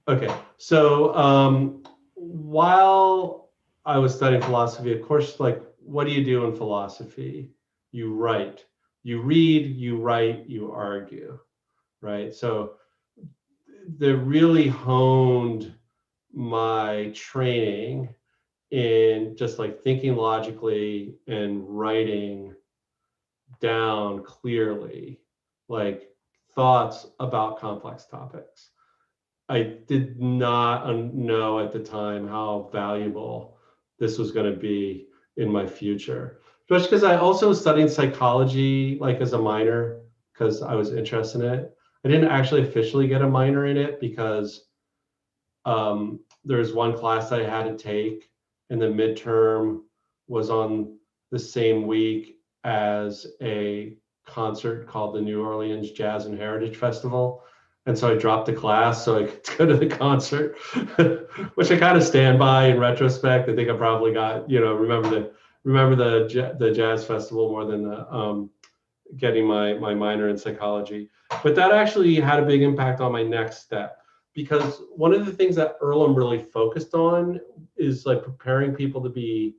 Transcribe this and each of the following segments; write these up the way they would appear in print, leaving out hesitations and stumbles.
Okay, so while I was studying philosophy, of course, like, what do you do in philosophy? You write, you read, you write, you argue, right? So they really honed my training in just like thinking logically and writing down clearly, like thoughts about complex topics. I did not know at the time how valuable this was going to be in my future. Just because I also was studying psychology, like as a minor, because I was interested in it. I didn't actually officially get a minor in it because there was one class I had to take, and the midterm was on the same week as a concert called the New Orleans Jazz and Heritage Festival. And so I dropped the class so I could go to the concert, which I kind of stand by in retrospect. I think I probably got, remember the jazz festival more than the getting my minor in psychology. But that actually had a big impact on my next step, because one of the things that Earlham really focused on is like preparing people to be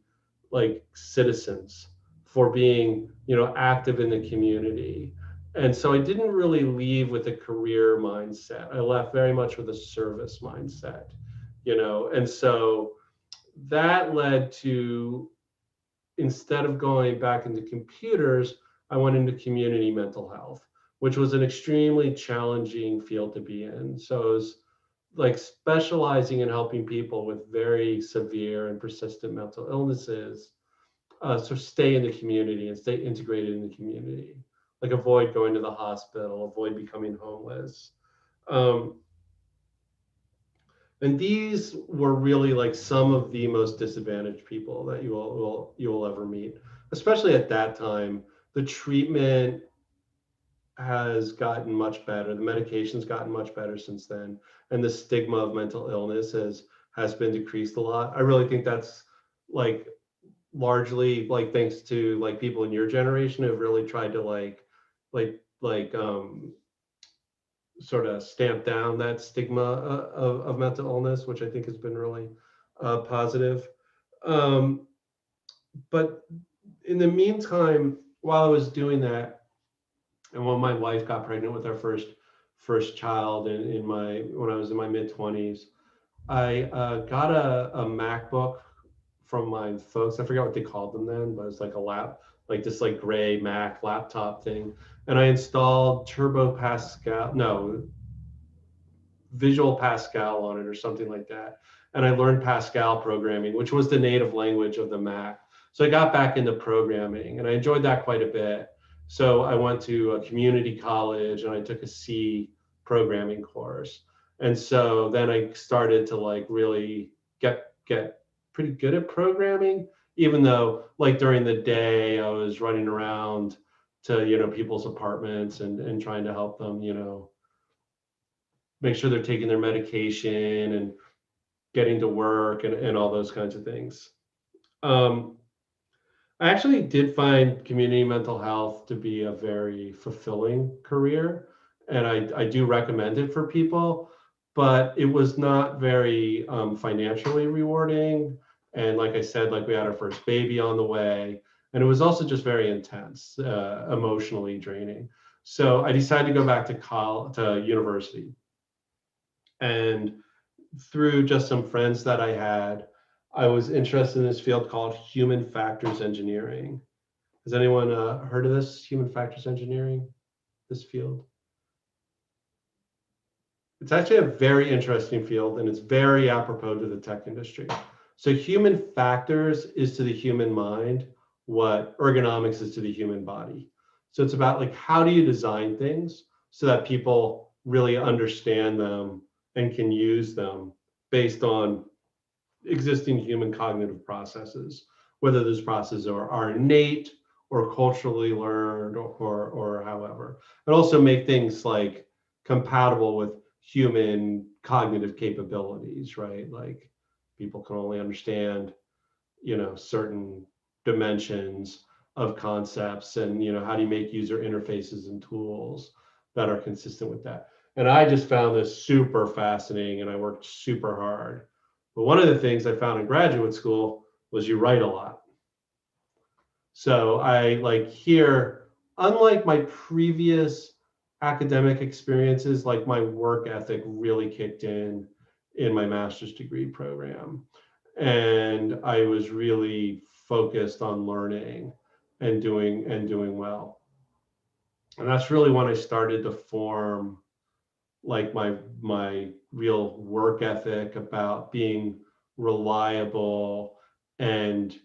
like citizens, for being, active in the community. And so I didn't really leave with a career mindset. I left very much with a service mindset, and so that led to, instead of going back into computers, I went into community mental health, which was an extremely challenging field to be in. So it was like specializing in helping people with very severe and persistent mental illnesses, so stay in the community and stay integrated in the community, like avoid going to the hospital, avoid becoming homeless. Um, and these were really like some of the most disadvantaged people that you will ever meet, especially at that time. The treatment has gotten much better. The medication's gotten much better since then, and the stigma of mental illness has been decreased a lot. I really think that's like largely like thanks to like people in your generation who've really tried to like sort of stamp down that stigma of mental illness, which I think has been really positive. Um, but in the meantime, while I was doing that, and when my wife got pregnant with our first child in my when I was in my mid 20s, I got a MacBook from my folks. I forgot what they called them then, but it's like a like this like gray Mac laptop thing. And I installed Turbo Pascal, no, Visual Pascal on it or something like that. And I learned Pascal programming, which was the native language of the Mac. So I got back into programming and I enjoyed that quite a bit. So I went to a community college and I took a C programming course. And so then I started to like really get pretty good at programming, even though like during the day I was running around to, people's apartments and trying to help them, make sure they're taking their medication and getting to work and all those kinds of things. Um, I actually did find community mental health to be a very fulfilling career, and I do recommend it for people, but it was not very financially rewarding. And like I said, like we had our first baby on the way, and it was also just very intense, emotionally draining. So I decided to go back to university. And through just some friends that I had, I was interested in this field called human factors engineering. Has anyone heard of this, human factors engineering, this field? It's actually a very interesting field and it's very apropos to the tech industry. So human factors is to the human mind what ergonomics is to the human body. So it's about like, how do you design things so that people really understand them and can use them based on existing human cognitive processes, whether those processes are innate or culturally learned or however. And also make things like compatible with human cognitive capabilities, right? Like people can only understand, certain dimensions of concepts, and how do you make user interfaces and tools that are consistent with that. And I just found this super fascinating and I worked super hard. But one of the things I found in graduate school was you write a lot. So I like here, unlike my previous academic experiences, like my work ethic really kicked in my master's degree program. And I was really focused on learning and doing well. And that's really when I started to form like my real work ethic about being reliable and,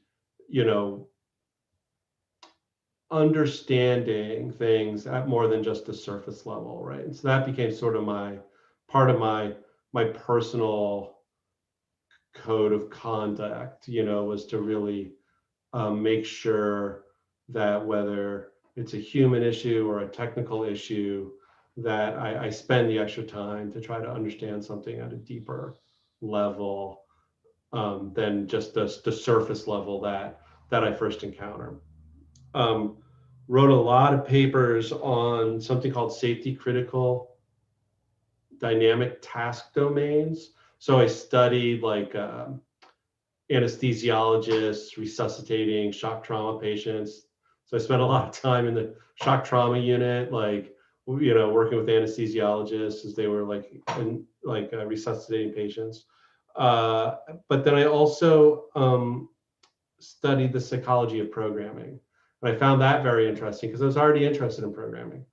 you know, understanding things at more than just a surface level, right? And so that became sort of my part of my personal code of conduct, was to really make sure that whether it's a human issue or a technical issue, that I spend the extra time to try to understand something at a deeper level than just the surface level that I first encounter. Um, Wrote a lot of papers on something called safety critical dynamic task domains. So I studied like anesthesiologists resuscitating shock trauma patients. So I spent a lot of time in the shock trauma unit, like working with anesthesiologists as they were resuscitating patients. But then I also studied the psychology of programming, and I found that very interesting because I was already interested in programming.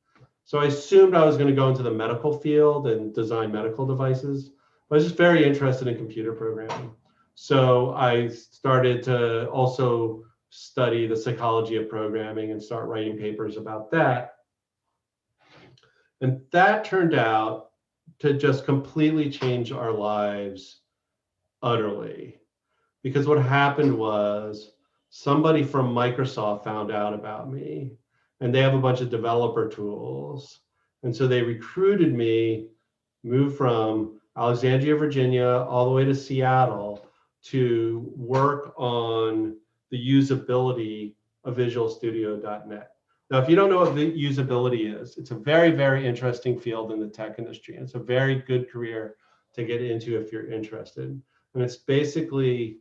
So I assumed I was going to go into the medical field and design medical devices. But I was just very interested in computer programming. So I started to also study the psychology of programming and start writing papers about that. And that turned out to just completely change our lives utterly. Because what happened was somebody from Microsoft found out about me, and they have a bunch of developer tools. And so they recruited me, moved from Alexandria, Virginia, all the way to Seattle to work on the usability of VisualStudio.net. Now, if you don't know what the usability is, it's a very, very interesting field in the tech industry. It's a very good career to get into if you're interested. And it's basically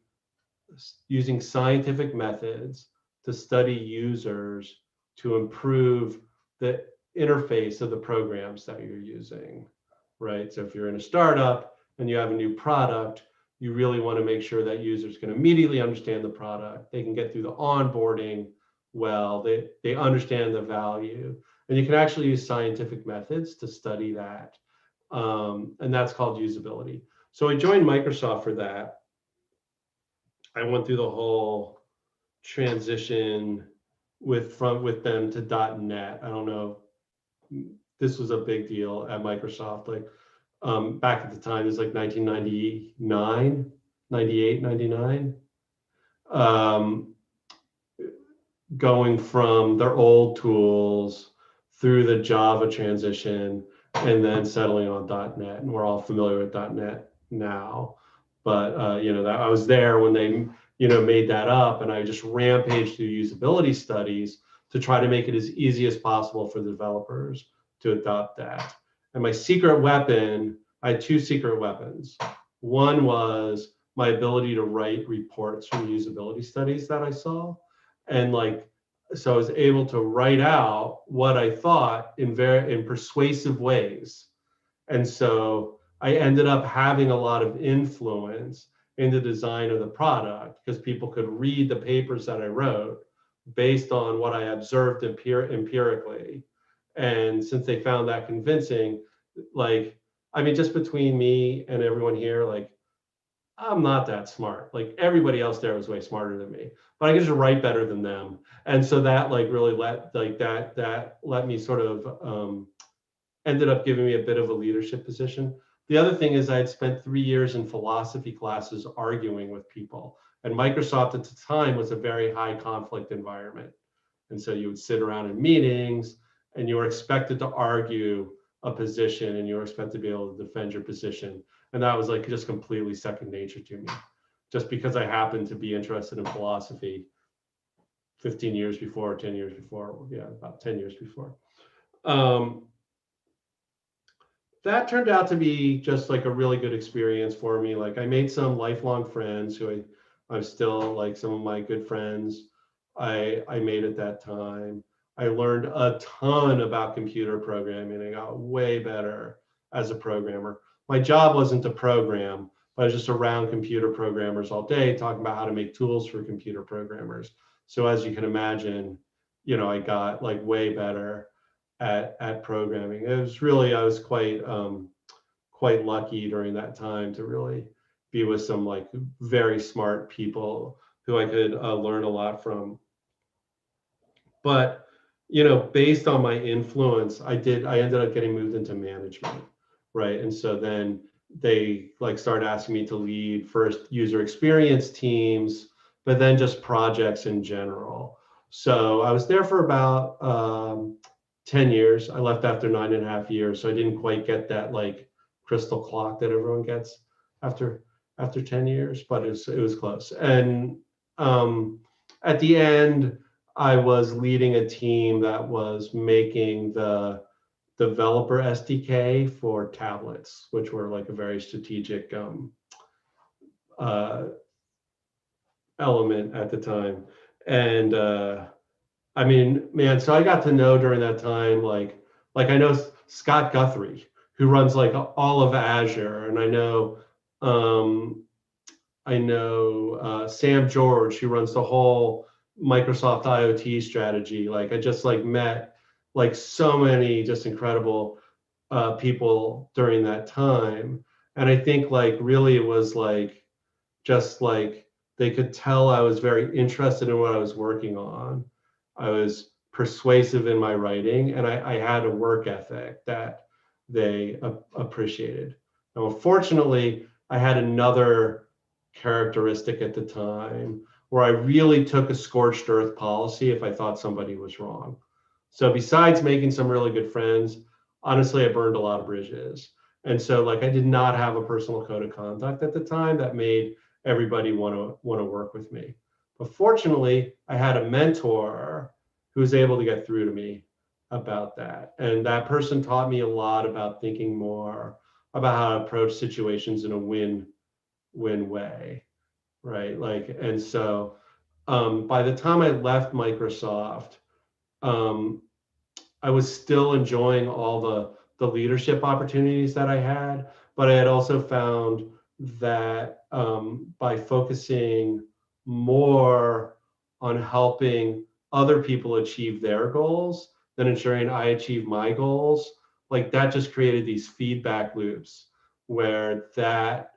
using scientific methods to study users to improve the interface of the programs that you're using, right? So if you're in a startup and you have a new product, you really want to make sure that users can immediately understand the product. They can get through the onboarding well, they understand the value. And you can actually use scientific methods to study that. And that's called usability. So I joined Microsoft for that. I went through the whole transition with them to .NET. I don't know. This was a big deal at Microsoft. Like back at the time, it was like 1999, 98, 99. Going from their old tools through the Java transition and then settling on .NET. And we're all familiar with .NET now. But that I was there when they made that up, and I just rampaged through usability studies to try to make it as easy as possible for the developers to adopt that. And my secret weapon, I had two secret weapons. One was my ability to write reports from usability studies that I saw, and so I was able to write out what I thought in persuasive ways. And so I ended up having a lot of influence in the design of the product because people could read the papers that I wrote based on what I observed empirically. And since they found that convincing, just between me and everyone here, I'm not that smart. Like everybody else there was way smarter than me, but I could just write better than them. And so that really let me sort of ended up giving me a bit of a leadership position. The other thing is I had spent 3 years in philosophy classes arguing with people. And Microsoft at the time was a very high conflict environment. And so you would sit around in meetings and you were expected to argue a position and you were expected to be able to defend your position. And that was just completely second nature to me, just because I happened to be interested in philosophy 15 years before, 10 years before, about 10 years before. that turned out to be just like a really good experience for me. Like I made some lifelong friends who I'm still like some of my good friends I made at that time. I learned a ton about computer programming. I got way better as a programmer. My job wasn't to program, but I was just around computer programmers all day talking about how to make tools for computer programmers. So as you can imagine, I got like way better at programming. It was really, I was quite lucky during that time to really be with some like very smart people who I could learn a lot from. But based on my influence, I ended up getting moved into management, right? And so then they like started asking me to lead first user experience teams, but then just projects in general. So I was there for about 10 years. I left after 9.5 years, so I didn't quite get that like crystal clock that everyone gets after 10 years, but it was close. And at the end, I was leading a team that was making the developer SDK for tablets, which were like a very strategic uh, element at the time. And I mean, man, so I got to know during that time, like I know Scott Guthrie, who runs like all of Azure, and um, I know Sam George, who runs the whole Microsoft IoT strategy. Like I just like met like so many just incredible people during that time, and I think like really it was like just like they could tell I was very interested in what I was working on. I was persuasive in my writing, and I had a work ethic that they appreciated. Now, unfortunately, I had another characteristic at the time where I really took a scorched earth policy if I thought somebody was wrong. So besides making some really good friends, honestly, I burned a lot of bridges. And so like I did not have a personal code of conduct at the time that made everybody want to work with me. But fortunately, I had a mentor who was able to get through to me about that. And that person taught me a lot about thinking more about how to approach situations in a win way, right? Like, and so by the time I left Microsoft, um, I was still enjoying all the leadership opportunities that I had, but I had also found that by focusing more on helping other people achieve their goals than ensuring I achieve my goals, like that just created these feedback loops where that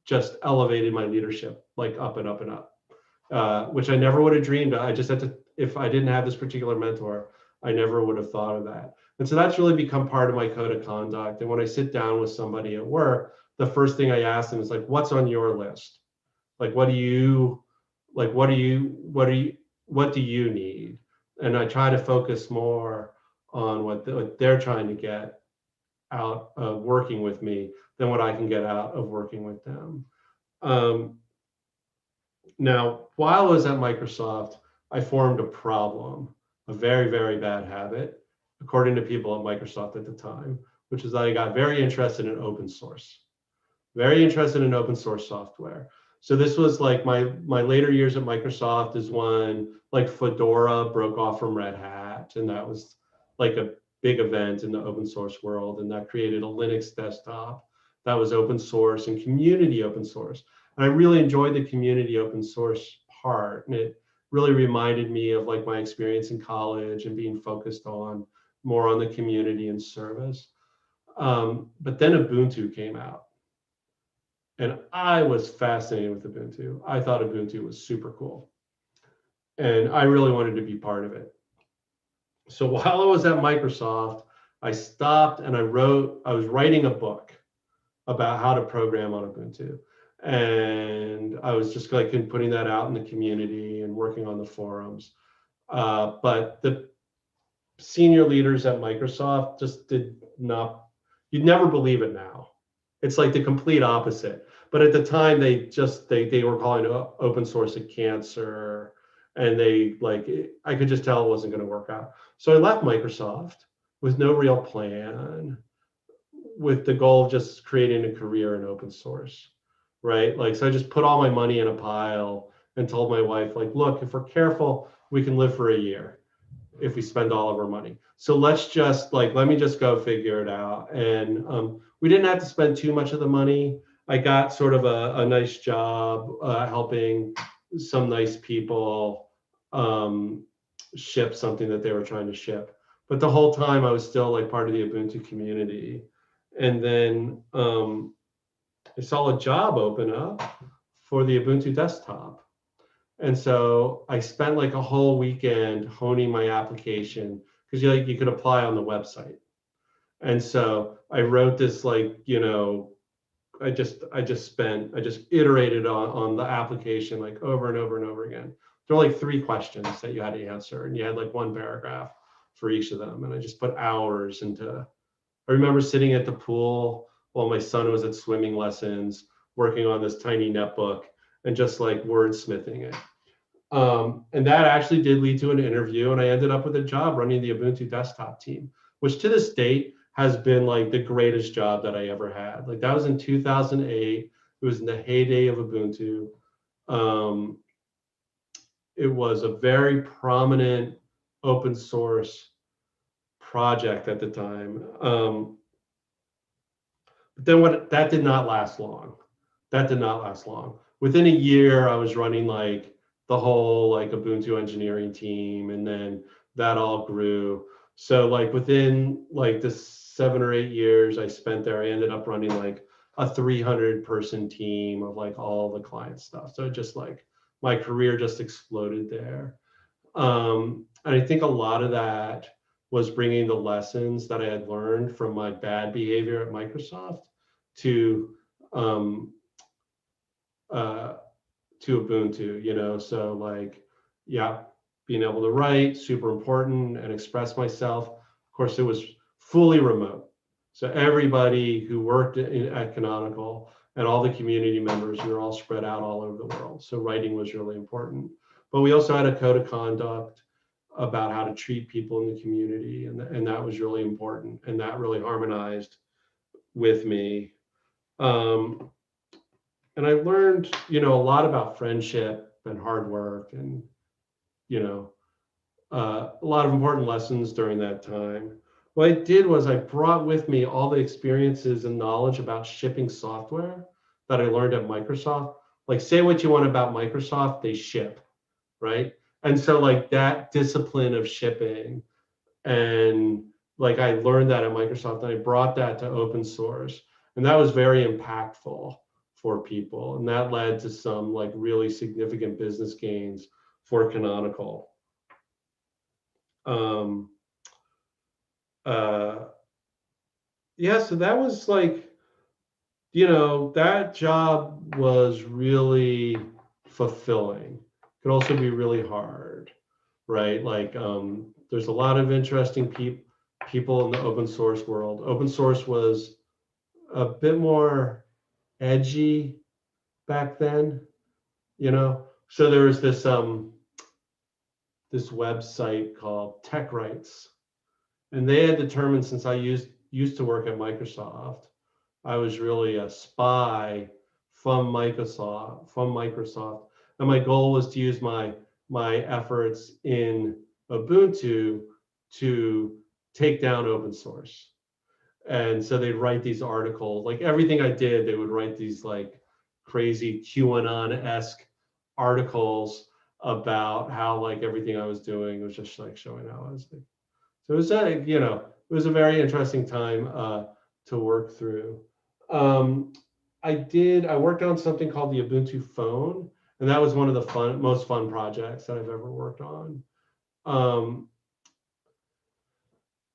just elevated my leadership like up and up and up, which I never would have dreamed of. I just had to, if I didn't have this particular mentor, I never would have thought of that. And so that's really become part of my code of conduct. And when I sit down with somebody at work, the first thing I ask them is like, what's on your list? Like, what do you, like, what do you need? And I try to focus more on what they're trying to get out of working with me than what I can get out of working with them. Um, Now, while I was at Microsoft, I formed a problem, a very, very bad habit, according to people at Microsoft at the time, which is that I got very interested in open source, very interested in open source software. So this was like my later years at Microsoft is when like Fedora broke off from Red Hat, and that was like a big event in the open source world, and that created a Linux desktop that was open source and community open source. And I really enjoyed the community open source part, and it really reminded me of like my experience in college and being focused on more on the community and service. But then Ubuntu came out, and I was fascinated with Ubuntu. I thought Ubuntu was super cool, and I really wanted to be part of it. So while I was at Microsoft, I stopped and I was writing a book about how to program on Ubuntu. And I was just like putting that out in the community and working on the forums. But the senior leaders at Microsoft just did not, you'd never believe it now. It's like the complete opposite. But at the time, they were calling open source a cancer. And I could just tell it wasn't going to work out. So I left Microsoft with no real plan. with the goal of just creating a career in open source, right? Like, so I just put all my money in a pile and told my wife, like, look, if we're careful, we can live for a year if we spend all of our money. So let's just like, let me just go figure it out. And we didn't have to spend too much of the money. I got sort of a nice job helping some nice people ship something that they were trying to ship. But the whole time I was still like part of the Ubuntu community. And then I saw a job open up for the Ubuntu desktop. And so I spent like a whole weekend honing my application because you could apply on the website. And so I wrote this like, I just iterated on the application like over and over and over again. There were like 3 questions that you had to answer, and you had like 1 paragraph for each of them. And I just put hours into. I remember sitting at the pool while my son was at swimming lessons, working on this tiny netbook and just like wordsmithing it. And that actually did lead to an interview, and I ended up with a job running the Ubuntu desktop team, which to this date has been like the greatest job that I ever had. Like that was in 2008. It was in the heyday of Ubuntu. It was a very prominent open source project at the time. But then that did not last long. That did not last long. Within a year, I was running like the whole like Ubuntu engineering team, and then that all grew. So like within like the 7 or 8 years I spent there, I ended up running like a 300-person team of like all the client stuff. So just like my career just exploded there. And I think a lot of that was bringing the lessons that I had learned from my bad behavior at Microsoft to Ubuntu, so like, yeah, being able to write, super important, and express myself. Of course, it was fully remote. So everybody who worked at Canonical and all the community members, we were all spread out all over the world. So writing was really important. But we also had a code of conduct about how to treat people in the community, and that was really important, and that really harmonized with me. And I learned, a lot about friendship and hard work, and a lot of important lessons during that time. What I did was I brought with me all the experiences and knowledge about shipping software that I learned at Microsoft. Like, say what you want about Microsoft, they ship, right? And so like that discipline of shipping, and like I learned that at Microsoft, and I brought that to open source, and that was very impactful for people, and that led to some like really significant business gains for Canonical. Yeah, so that was like, that job was really fulfilling. It could also be really hard, right? Like, there's a lot of interesting people in the open source world. Open source was a bit more edgy back then, So there was this website called Tech Rights, and they had determined, since I used to work at Microsoft, I was really a spy from Microsoft, and my goal was to use my efforts in Ubuntu to take down open source. And so they'd write these articles, like everything I did, they would write these like crazy QAnon-esque articles about how like everything I was doing was just like showing how I was like. So it was it was a very interesting time to work through. I worked on something called the Ubuntu phone, and that was one of the most fun projects that I've ever worked on.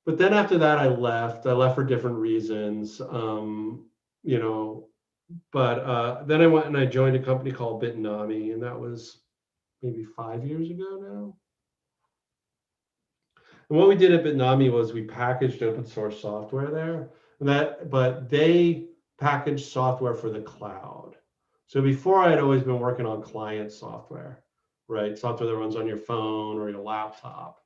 But then after that, I left for different reasons, but then I went and I joined a company called Bitnami, and that was maybe 5 years ago now. And what we did at Bitnami was we packaged open source software there, but they packaged software for the cloud. So before, I had always been working on client software, right? Software that runs on your phone or your laptop.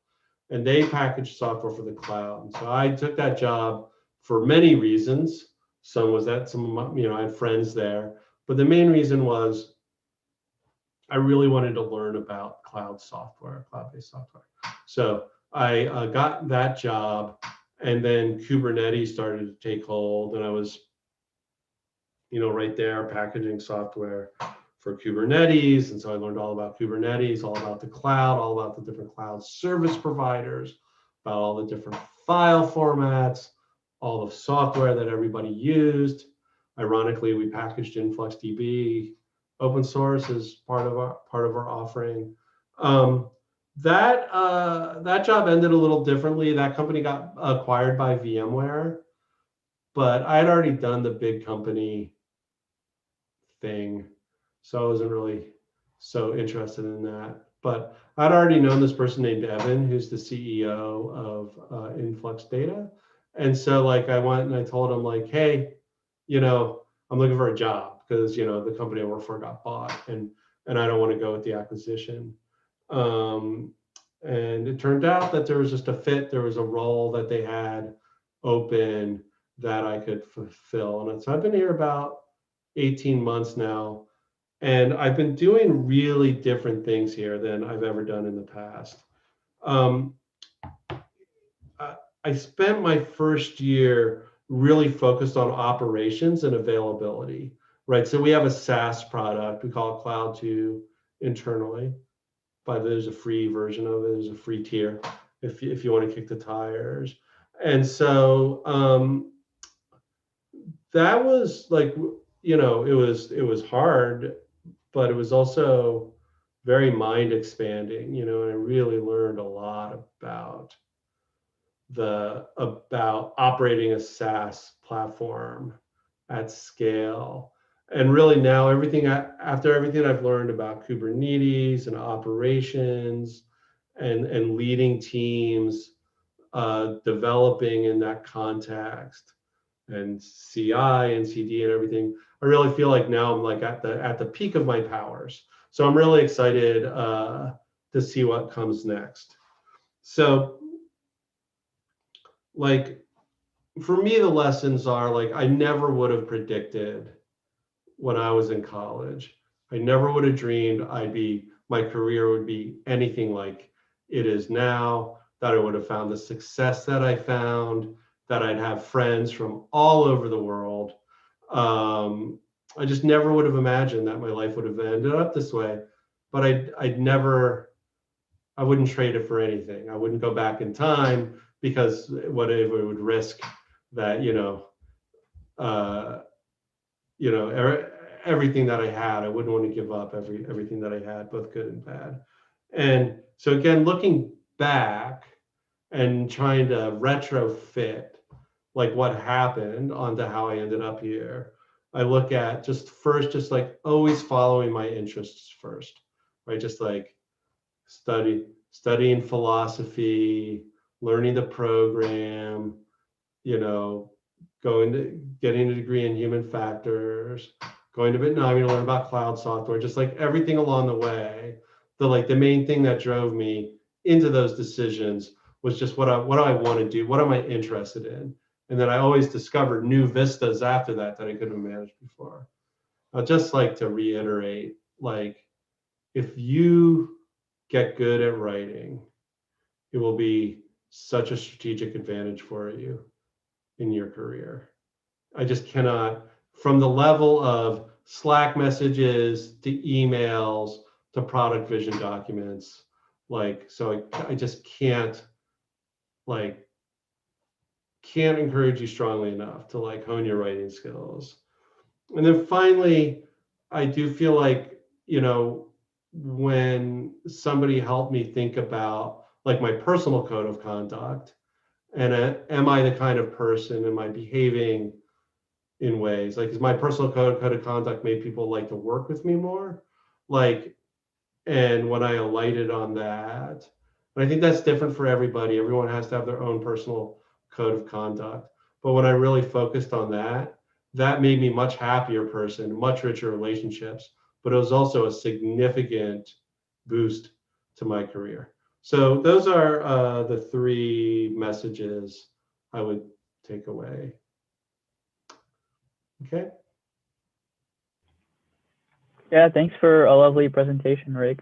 And they packaged software for the cloud. And so I took that job for many reasons. Some was that some of my, I had friends there, but the main reason was I really wanted to learn about cloud software, cloud-based software. So I got that job, and then Kubernetes started to take hold, and I was, right there packaging software for Kubernetes. And so I learned all about Kubernetes, all about the cloud, all about the different cloud service providers, about all the different file formats, all the software that everybody used. Ironically, we packaged InfluxDB open source as part of our offering. That job ended a little differently. That company got acquired by VMware, but I had already done the big company thing, so I wasn't really so interested in that. But I'd already known this person named Evan, who's the CEO of Influx Data, and so like I went and I told him like, hey, I'm looking for a job because the company I work for got bought, and I don't want to go with the acquisition. And it turned out that there was just a fit. There was a role that they had open that I could fulfill, and so I've been here about 18 months now, and I've been doing really different things here than I've ever done in the past. I spent my first year really focused on operations and availability, right? So we have a SaaS product, we call it Cloud 2 internally, but there's a free version of it, there's a free tier if you want to kick the tires. And so that was like, it was hard, but it was also very mind expanding, and I really learned a lot about operating a SaaS platform at scale. And really now after everything I've learned about Kubernetes and operations and leading teams, developing in that context, and CI and CD and everything, I really feel like now I'm like at the peak of my powers. So I'm really excited to see what comes next. So like for me, the lessons are like I never would have predicted when I was in college. I never would have dreamed my career would be anything like it is now, that I would have found the success that I found, that I'd have friends from all over the world. I just never would have imagined that my life would have ended up this way, but I wouldn't trade it for anything. I wouldn't go back in time because whatever it would risk that, everything that I had, I wouldn't want to give up everything that I had, both good and bad. And so again, looking back and trying to retrofit like what happened onto how I ended up here, I look at just like always following my interests first, right? Just like studying philosophy, learning the program, getting a degree in human factors, going to Vietnam to learn about cloud software, just like everything along the way. The main thing that drove me into those decisions was just what do I want to do? What am I interested in? And then I always discovered new vistas after that I couldn't have managed before. I'd just like to reiterate, like, if you get good at writing, it will be such a strategic advantage for you in your career. I just cannot, from the level of Slack messages to emails to product vision documents, so I just can't encourage you strongly enough to hone your writing skills. And then finally, I do feel like, when somebody helped me think about my personal code of conduct, and am I the kind of person, am I behaving in ways is my personal code of conduct made people like to work with me more, and when I alighted on that, and I think that's different for everybody. Everyone has to have their own personal code of conduct. But when I really focused on that made me a much happier person, much richer relationships, but it was also a significant boost to my career. So those are the three messages I would take away. Okay. Yeah, thanks for a lovely presentation, Rick.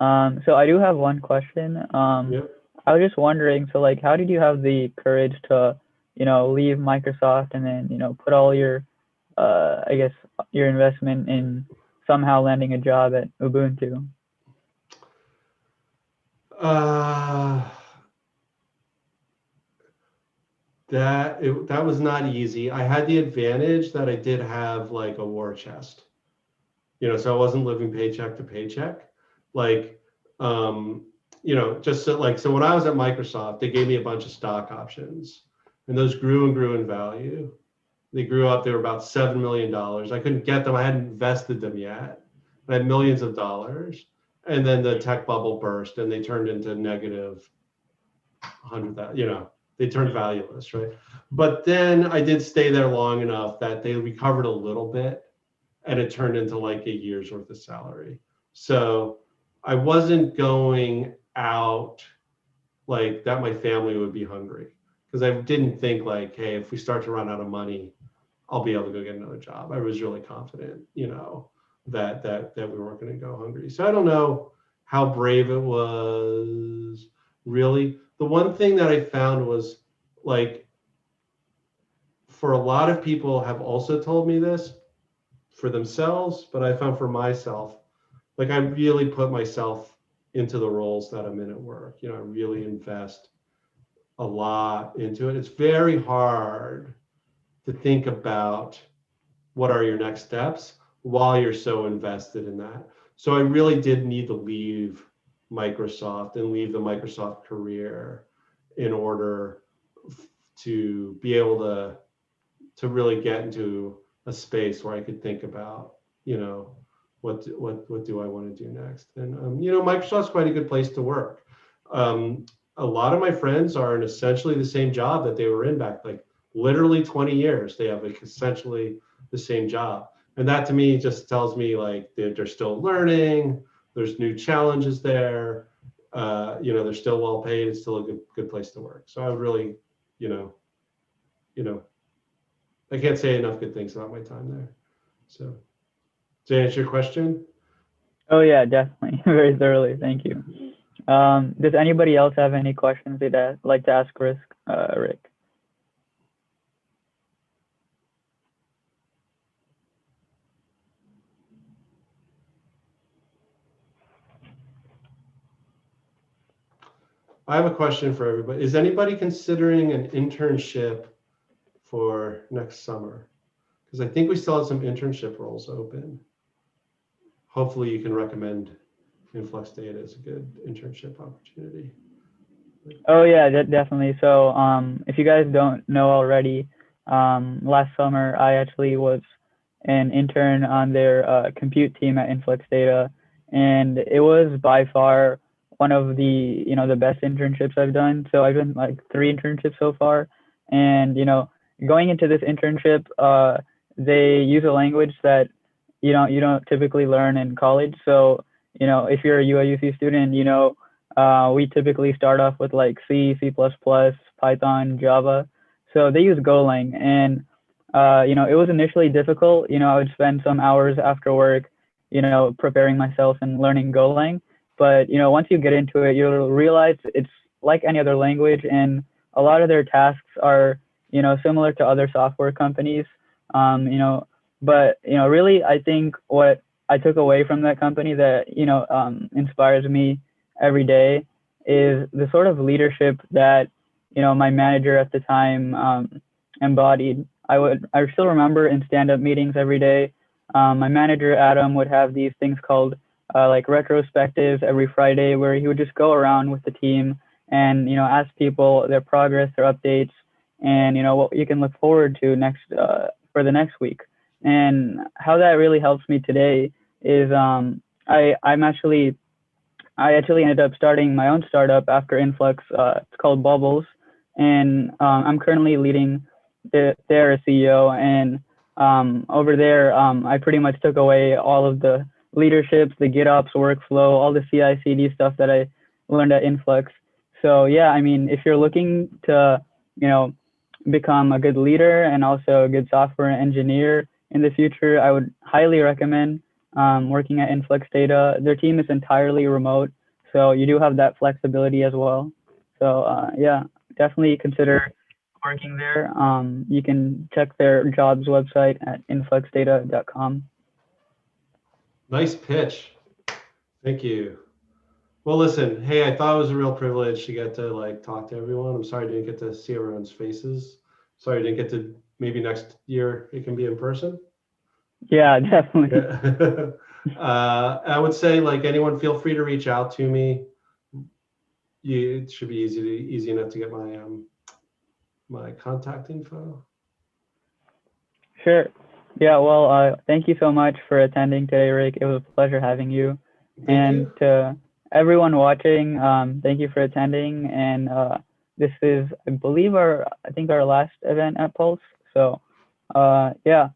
So I do have one question. Yep. I was just wondering, so like, how did you have the courage to, leave Microsoft and then, put all your, I guess, your investment in somehow landing a job at Ubuntu? Uh, that was not easy. I had the advantage that I did have like a war chest, so I wasn't living paycheck to paycheck. Like, um, just so when I was at Microsoft, they gave me a bunch of stock options, and those grew and grew in value. They grew up. They were about $7 million. I couldn't get them. I hadn't invested them yet. I had millions of dollars, and then the tech bubble burst, and they turned into negative 100,000. They turned valueless, right? But then I did stay there long enough that they recovered a little bit, and it turned into like a year's worth of salary. So I wasn't going out like that. My family would be hungry because I didn't think like, hey, if we start to run out of money, I'll be able to go get another job. I was really confident, that we weren't going to go hungry. So I don't know how brave it was. Really, the one thing that I found was like, for a lot of people have also told me this for themselves, but I found for myself, like I really put myself into the roles that I'm in at work. I really invest a lot into it. It's very hard to think about what are your next steps while you're so invested in that. So I really did need to leave Microsoft and leave the Microsoft career in order to be able to really get into a space where I could think about, what do I want to do next? And Microsoft's quite a good place to work. A lot of my friends are in essentially the same job that they were in back like literally 20 years. They have like essentially the same job, and that to me just tells me like they're still learning. There's new challenges there. They're still well paid. It's still a good place to work. So I would really, you know, you know, I can't say enough good things about my time there. So to answer your question, Oh yeah, definitely, very thoroughly. Thank you. Does anybody else have any questions they'd like to ask Rick? I have a question for everybody. Is anybody considering an internship for next summer? Because I think we still have some internship roles open. Hopefully you can recommend Influx Data as a good internship opportunity. Oh yeah, definitely. So if you guys don't know already, last summer I actually was an intern on their compute team at Influx Data, and it was by far one of the the best internships I've done. So I've done like 3 internships so far, and going into this internship, they use a language that you don't typically learn in college. So if you're a UIUC student, we typically start off with like C, C++, Python, Java. So they use Golang, and it was initially difficult. I would spend some hours after work, preparing myself and learning Golang. But once you get into it, you'll realize it's like any other language, and a lot of their tasks are similar to other software companies. Um, you know, but really, I think what I took away from that company that inspires me every day is the sort of leadership that my manager at the time embodied. I still remember in stand-up meetings every day, my manager Adam would have these things called like retrospectives every Friday, where he would just go around with the team and ask people their progress, their updates, and what you can look forward to next for the next week. And how that really helps me today is I actually ended up starting my own startup after Influx. It's called Bubbles, and I'm currently leading their CEO. And over there, I pretty much took away all of the leaderships, the GitOps workflow, all the CI/CD stuff that I learned at Influx. So yeah, I mean, if you're looking to, you know, become a good leader and also a good software engineer, in the future, I would highly recommend working at Influx Data. Their team is entirely remote, so you do have that flexibility as well. So yeah, definitely consider working there. You can check their jobs website at influxdata.com. Nice pitch. Thank you. Well, listen, hey, I thought it was a real privilege to get to like talk to everyone. I'm sorry I didn't get to see everyone's faces. Sorry I didn't get to, maybe next year it can be in person. Yeah, definitely. Yeah. I would say like anyone, feel free to reach out to me. It should be easy enough to get my my contact info. Sure. Yeah, well, thank you so much for attending today, Rick. It was a pleasure having you. Thank And you. to everyone watching, thank you for attending. And this is, I believe, I think our last event at Pulse. So, yeah,